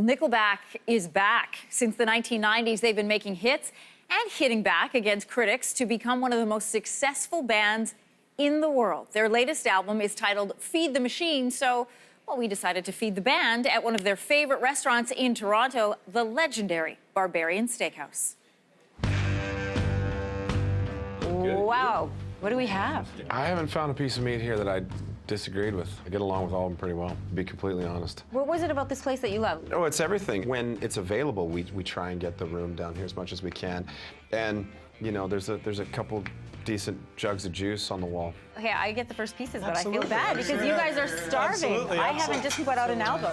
Well, Nickelback is back. Since the 1990s, they've been making hits and hitting back against critics to become one of the most successful bands in the world. Their latest album is titled Feed the Machine, so, well, we decided to feed the band at one of their favorite restaurants in Toronto, the legendary Barbarian Steakhouse. Wow, what do we have? I haven't found a piece of meat here that I disagreed with. I get along with all of them pretty well, to be completely honest. What was it about this place that you love? Oh, it's everything. When it's available, we try and get the room down here as much as we can. And, you know, there's a couple decent jugs of juice on the wall. Okay, I get the first pieces, but I feel bad because you guys are starving. I haven't just put out an album.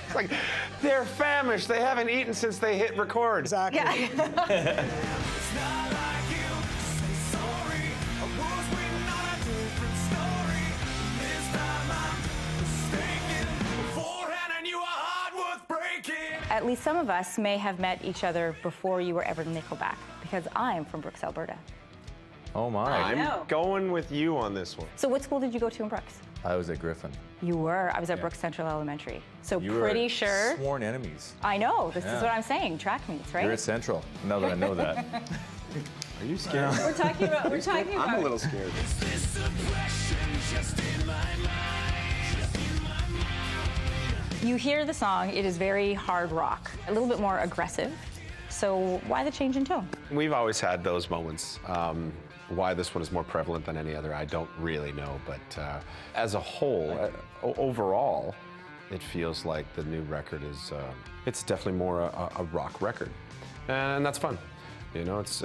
It's like, they're famished. They haven't eaten since they hit record. Exactly. Yeah. At least some of us may have met each other before you were ever Nickelback, because I'm from Brooks, Alberta. Oh my. I'm going with you on this one. So what school did you go to in Brooks? I was at Griffin. You were. I was at Brooks Central Elementary. So You pretty were sure. Sworn enemies. I know. This is what I'm saying. Track meets, right? You're at Central. Now that I know that. Are you scared? We're talking about. I'm a little scared. You hear the song. It is very hard rock, a little bit more aggressive. So why the change in tone? We've always had those moments. Why this one is more prevalent than any other, I don't really know. But as a whole, overall, it feels like the new record is, it's definitely more a rock record. And that's fun. You know, it's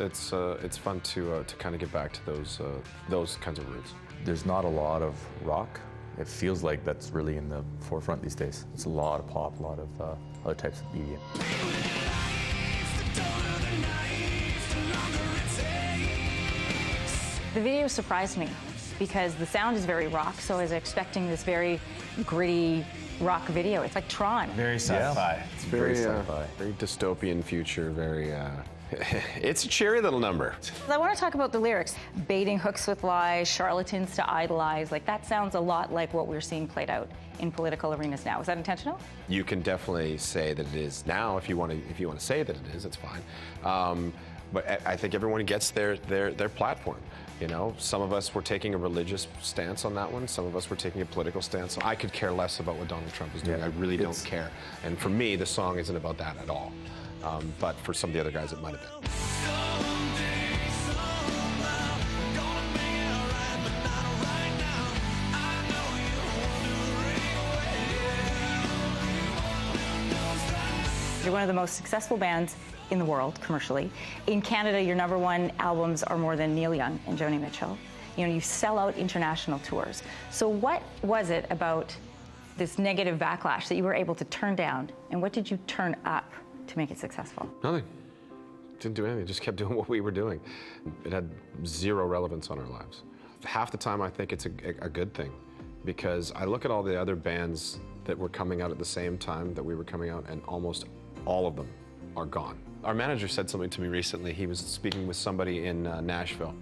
fun to kind of get back to those kinds of roots. There's not a lot of rock. It feels like that's really in the forefront these days. It's a lot of pop, a lot of other types of media. The video surprised me because the sound is very rock, so I was expecting this very gritty rock video. It's like Tron. Very sci-fi. Yeah. It's very sci-fi. very dystopian future, very, it's a cheery little number. I want to talk about the lyrics. Baiting hooks with lies, charlatans to idolize. Like, that sounds a lot like what we're seeing played out in political arenas now. Is that intentional? You can definitely say that it is now. If you want to say that it is, it's fine. But I think everyone gets their platform. You know, some of us were taking a religious stance on that one. Some of us were taking a political stance. I could care less about what Donald Trump is doing. I really don't care. And for me, the song isn't about that at all. But for some of the other guys, it might have been. You're one of the most successful bands in the world, commercially. In Canada, your #1 albums are more than Neil Young and Joni Mitchell. You know, you sell out international tours. So what was it about this negative backlash that you were able to turn down, and what did you turn up to make it successful? Nothing. Didn't do anything. Just kept doing what we were doing. It had zero relevance on our lives. Half the time, I think it's a good thing, because I look at all the other bands that were coming out at the same time that we were coming out, and almost all of them are gone. Our manager said something to me recently. He was speaking with somebody in Nashville,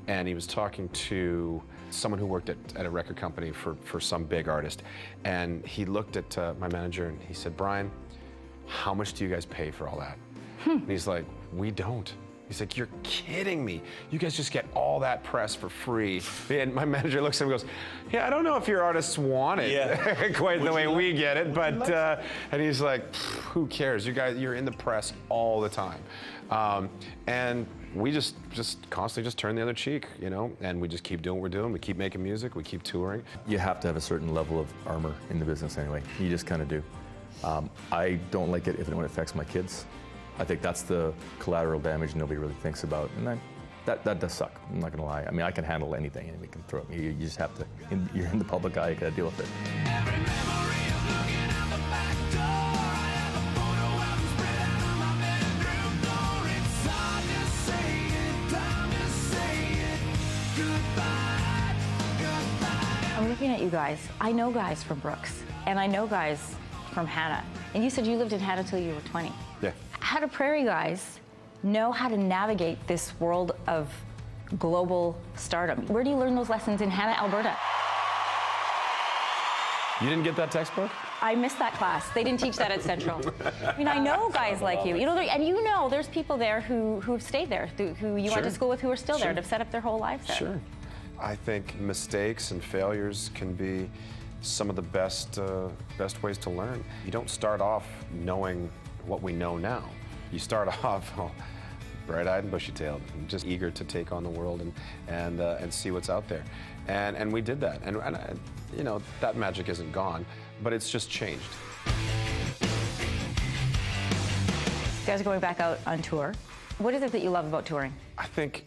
and he was talking to someone who worked at a record company for some big artist. And he looked at my manager and he said, "Brian, how much do you guys pay for all that?" And he's like, "We don't." He's like, "You're kidding me. You guys just get all that press for free." And my manager looks at him and goes, "Yeah, I don't know if your artists want it quite the way we get it, but," and he's like, "Who cares? You guys, you're in the press all the time." And we just constantly just turn the other cheek, you know, and we just keep doing what we're doing. We keep making music, we keep touring. You have to have a certain level of armor in the business anyway. You just kind of do. I don't like it if it affects my kids. I think that's the collateral damage nobody really thinks about, and that does suck. I'm not gonna lie. I mean, I can handle anything, and we can throw it. You just have to. You're in the public eye. You gotta deal with it. Every memory of looking out the back door. I have a photo album spread out on my bedroom floor. It's hard to say it, time to say it. Goodbye, goodbye. I'm looking at you guys. I know guys from Brooks, and I know guys from Hannah. And you said you lived in Hannah till you were 20. Yeah. How do prairie guys know how to navigate this world of global stardom? Where do you learn those lessons in Hannah, Alberta? You didn't get that textbook? I missed that class. They didn't teach that at Central. I mean, I know guys like you. And you know there's people there who have stayed there, who you went to school with who are still there and have set up their whole lives there. Sure. I think mistakes and failures can be some of the best ways to learn. You don't start off knowing what we know now. You start off bright-eyed and bushy-tailed, just eager to take on the world and see what's out there. And we did that. And you know, that magic isn't gone, but it's just changed. You guys are going back out on tour. What is it that you love about touring? I think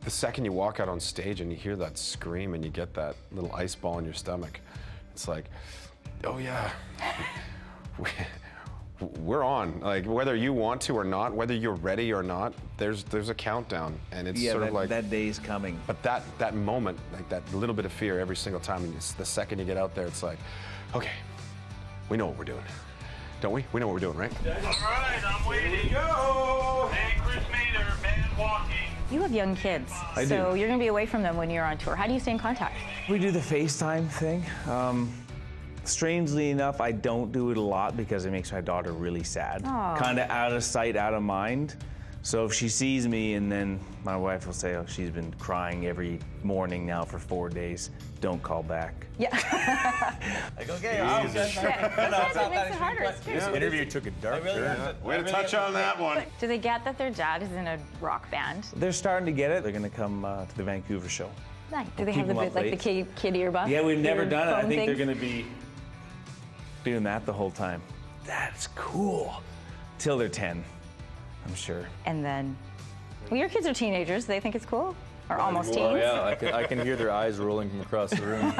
the second you walk out on stage and you hear that scream and you get that little ice ball in your stomach, it's like, oh yeah, we're on. Like, whether you want to or not, whether you're ready or not, there's a countdown, and it's sort of like that day's coming. But that moment, like that little bit of fear every single time, and the second you get out there, it's like, okay, we know what we're doing, don't we? We know what we're doing, right? All right, I'm waiting. Go! Hey, Chris Mader, man walking. You have young kids, so you're going to be away from them when you're on tour. How do you stay in contact? We do the FaceTime thing. Strangely enough, I don't do it a lot because it makes my daughter really sad. Kind of out of sight, out of mind. So if she sees me, and then my wife will say, oh, she's been crying every morning now for 4 days, don't call back. Yeah. Like, okay, It makes it harder. This interview took a dark turn. Way to touch on that one. Do they get that their dad is in a rock band? They're starting to get it. They're going to come to the Vancouver show. Nice. Do they Keep have the them up like the late. kid earbud? Yeah, we've never done it. I phone think they're thing? going to be doing that the whole time. That's cool. Till they're 10, I'm sure. And then, well, your kids are teenagers. They think it's cool, or almost teens. Oh yeah, I can hear their eyir rolling from across the room.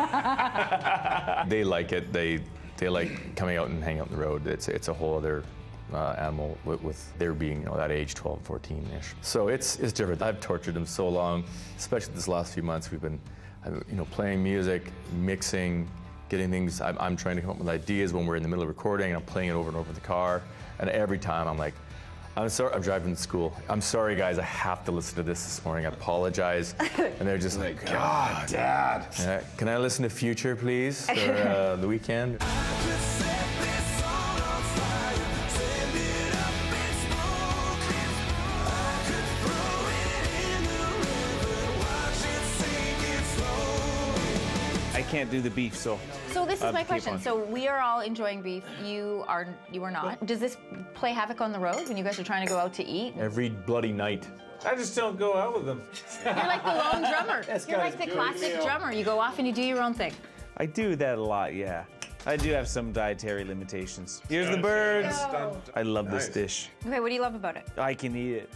They like it. They like coming out and hanging out on the road. It's a whole other animal with their being, you know, that age, 12, 14-ish. So it's different. I've tortured them so long, especially this last few months. We've been, you know, playing music, mixing, getting things. I'm trying to come up with ideas when we're in the middle of recording, and I'm playing it over and over in the car. And every time I'm like, I'm sorry, I'm driving to school. I'm sorry, guys, I have to listen to this morning. I apologize. And they're just like, God, Dad. Can I listen to Future, please, for the weekend? I can't do the beef, so. So this is my keep question. on. So we are all enjoying beef. You are not. Does this play havoc on the road when you guys are trying to go out to eat? Every bloody night. I just don't go out with them. You're like the lone drummer. You're like the classic drummer. You go off and you do your own thing. I do that a lot, yeah. I do have some dietary limitations. Here's the birds. I love this dish. Okay, what do you love about it? I can eat it.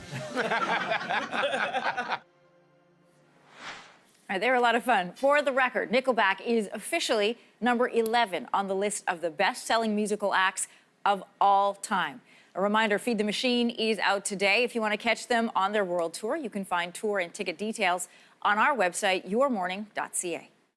All right, they were a lot of fun. For the record, Nickelback is officially number 11 on the list of the best-selling musical acts of all time. A reminder, Feed the Machine is out today. If you want to catch them on their world tour, you can find tour and ticket details on our website, yourmorning.ca.